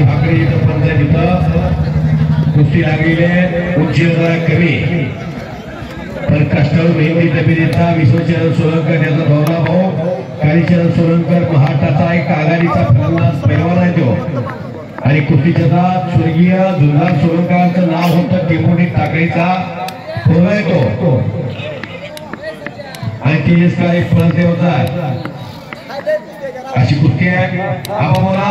बालाजी भाकरे इथं पंचायत इथं कुस्ती लागलेली आहे. उंची जरा कमी पण कष्टाळू मेहनती तब्येतीचा विश्वचरण सोलंकर याचा धोरणा भाऊ कालीचरण सोलंकर महाराष्ट्राचा एक आघाडीचा फलंदाज पैलवान आहे तो. आणि कुस्तीच्या स्वर्गीय झुंजार सोलंकरांचं नाव होतं टेपोटी टाकळीचा पोरगा आहे तो. आणि तेजसकार एक फलंदाज होता. अशी कुस्ती आहे. आपण बोला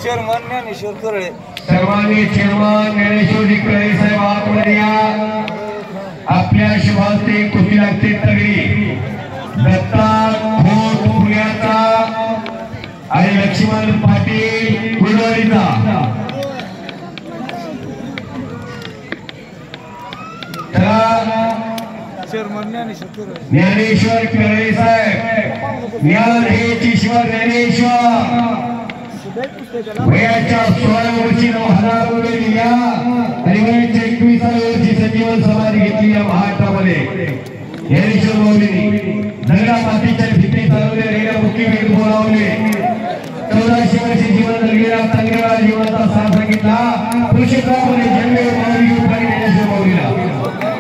चेअरमन ज्ञानेश्वर करळे सर्वांनी चेअरमन ज्ञानेश्वरजी करळे साहेब आतमध्ये या. आपल्या शुभास्ते कुस्ती लागते तगडी. दत्ता खोट पुण्याचा आणि लक्ष्मण पाटील गुरुवारीचा. चेअरमन ज्ञानेश्वर करळे साहेब ज्ञान हे ईश्वर ज्ञानेश्वर वयाच्या 16 वर्षी 9,000 रुपये दिल्या आणि वयाच्या 21व्या वर्षी संजीवन समाधी घेतली या महाराष्ट्रामध्ये. ज्ञानेश्वर माऊलींनी दगडा मातीच्या भीती चालवले रेल्वे मुखी वेग बोलावले. 1400 वर्षी जीवन जगलेला तंगडा जीवनाचा साथ सांगितला. पुरुषोत्तमाने जन्मे माऊली उपारी ज्ञानेश्वर माऊलीला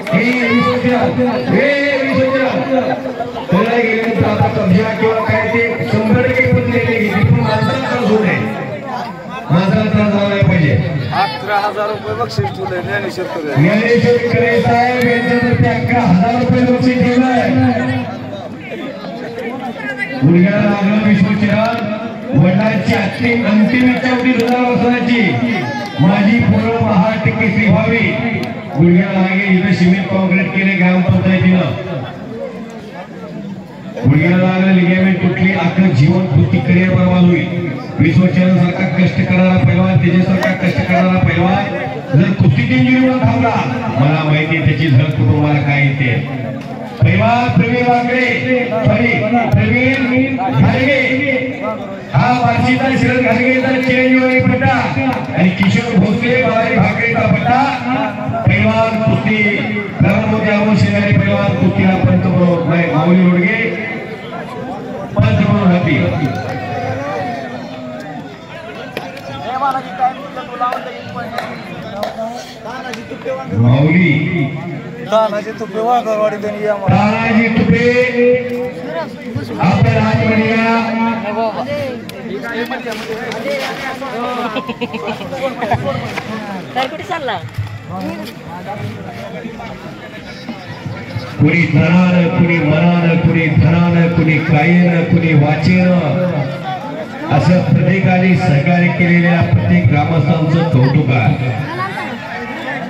हे विश्वचरण गेल्यानंतर आता कब्जा किंवा काय ते 100% पत्रिकेने घेतली. पण माणसाला त्रास होऊ नये. माणसाला त्रास झाला नाही पाहिजे. 11,000 रुपये बक्षीस ठेवले ज्ञानेश्वर करळे. ज्ञानेश्वर करळे साहेब यांच्यातर्फे 11,000 रुपये बक्षीस ठेवलंय. मुलग्याला लागलं विश्वचरण. वडिलांची अंतिम इच्छा होती 1000 वर्षाची माझी पूर्ण महाराष्ट्र केसरी व्हावी. मुलग्याला लागे इथं सिमेंट कॉन्क्रीट केले ग्रामपंचायतीनं. मुलग्याला लागलं लिगामेंट तुटली. अख्खं जीवन कुस्ती करिअर बर्बाद होईल. विश्वचरण सारखा कष्ट करणारा पैलवान तेजासारखा कष्ट करणारा पैलवान जर कुस्तीत इंजुरीवर थांबला मला माहिती आहे त्याची झळ कुटुंबाला काय येते. पैलवान प्रवीण वाकडे प्रवीण घाडगे हा बार्शीचा शरद घाडगेचा चिरंजीवी पट्टा आणि किशोर भोसले बालाजी भाकरेचा पट्टा. पैलवान कुस्ती धर्ममोदी अवशेजारी पैलवान कुस्तीला पंच म्हणून माऊली रोडगे पंच म्हणून होती. माऊली तानाजी तुपे वाघरवाडी तानाजी तुपे आपल्या राजवाडी कुणी धनानं कुणी मनानं कुणी धनानं कुणी कायेनं कुणी वाचेनं असं प्रत्येकाने सहकार्य केलेल्या प्रत्येक ग्रामस्थांचं कौतुक आहे.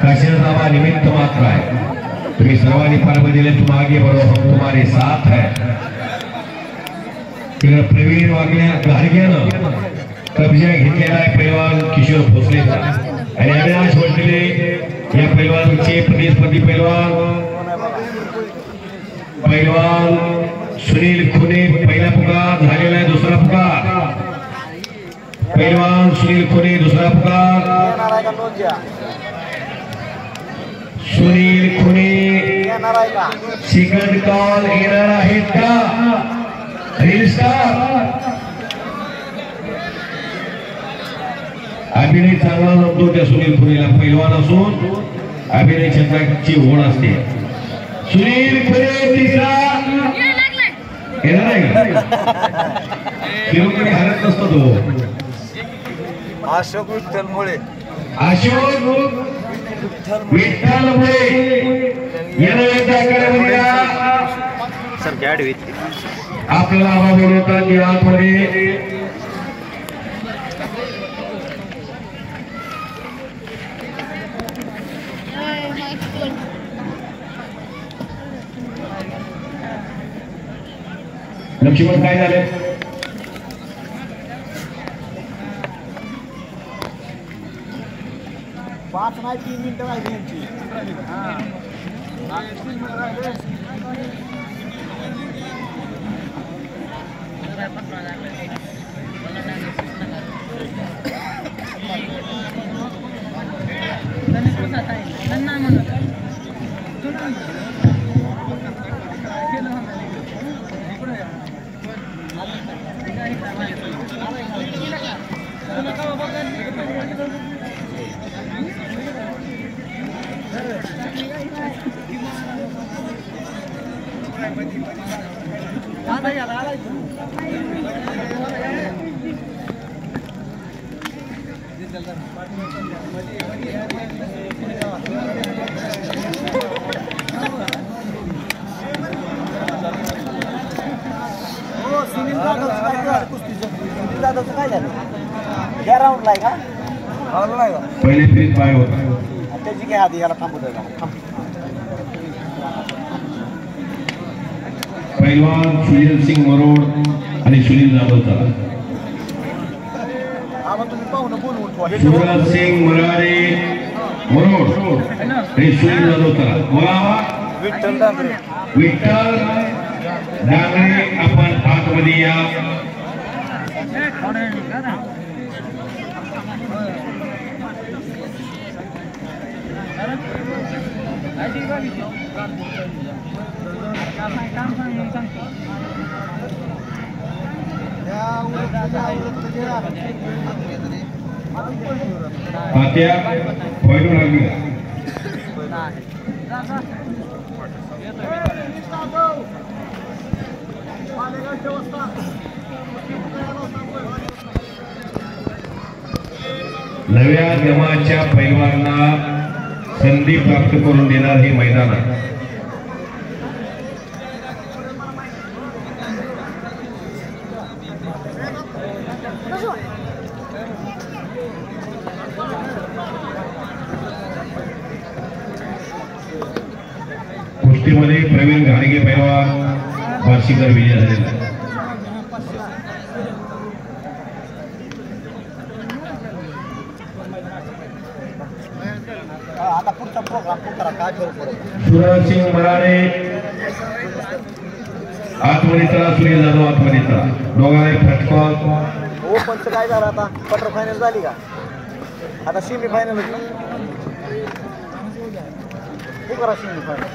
काशीनामा निमित्त मात्र आहे. तुम्ही सर्वांनी पारंबा दिले. तुम आगे बढ़ो हम तुम्हारे साथ है. तिकडे प्रवीण वागण्या घाडग्यानं कब्जा घेतलेला आहे पैलवान किशोर भोसलेचा आणि अविनाश वडले या पैलवानचे प्रतिस्पर्धी पैलवान सुनील खुने पहिला पुकार झालेला आहे. दुसरा पुकार पैलवान सुनील खुने दुसरा पुकार सुनील खुने सेकंड कॉल येणार आहेत का रील स्टार. अभिनय चांगला नसतो त्या सुनील खुनेला. पैलवान असून अभिनय छंदाची ओढ असते. सुनील खुने तिसरा येणार आहे का किलोमीटर हरत नसतो तो. अशोक विठ्ठलमुळे विठ्ठलमुळे आपल्याला आबा बोलवतात आतमध्ये. लक्ष्मण काय झाले. पाच नाही 3 मिनिटं राहिली यांची. त्या राऊंडला आहे का आलो नाही का पहिले फेरीत पाय होता. त्याची काय आधी याला थांबू द्या पैलवान सुनील सिंग मरोड आणि सुनील जाधव चला. तुम्ही पाहून बोलवून ठेवा शिवराज सिंग मराडे मरोड आणि सुनील जाधव चला. बोला विठ्ठल डांगरे विठ्ठल डांगरे आपण आतमध्ये या. तात्या पॉईंट लागली का? नव्या जमाच्या पैलवानांना संधी प्राप्त करून देणार हे मैदान आहे. कुस्तीमध्ये प्रवीण घाडगे पैलवान वार्षिकर विजय झालेला आहे. आता पुढचा प्रोग्राम करा काय करू शिवराज सिंग मराडे आतमध्ये चला. सुनील जाधव आतमध्ये चला. दोघांना फटका. ओपनचं काय झालं आता क्वार्टर फायनल झाली का आता सेमी फायनल करा सेमी फायनल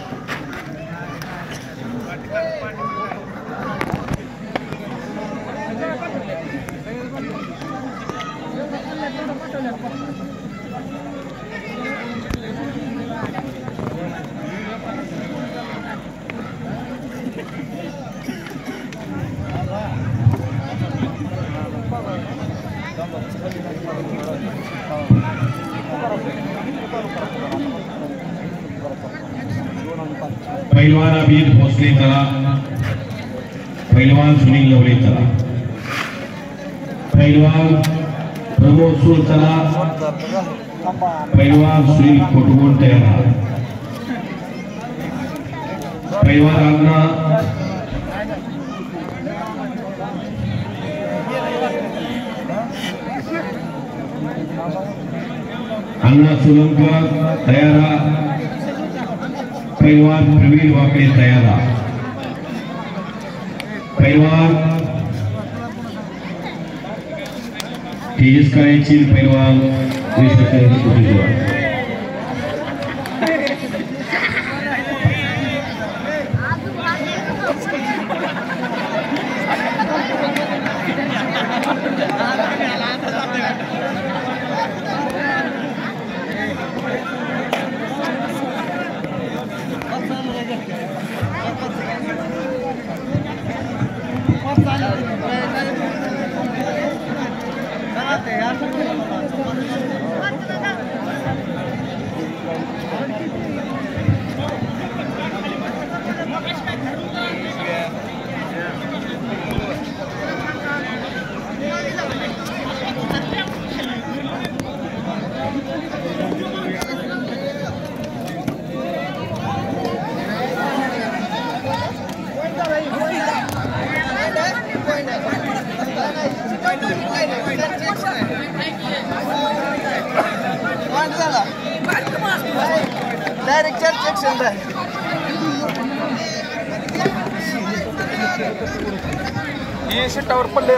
पैलवान अभिजित भोसले चला. पैलवान सुनील लवले चला. पैलवान प्रमोद सूर चला. पैलवान सुनील कोटगोन तयार. पैलवान अण्णा सोलंकर तयार. पैलवान प्रवीण वाकडे तयार. पैलवान तेजस करायची. पैलवान डायरेक्ट सेक्शन हे शिटावर पडले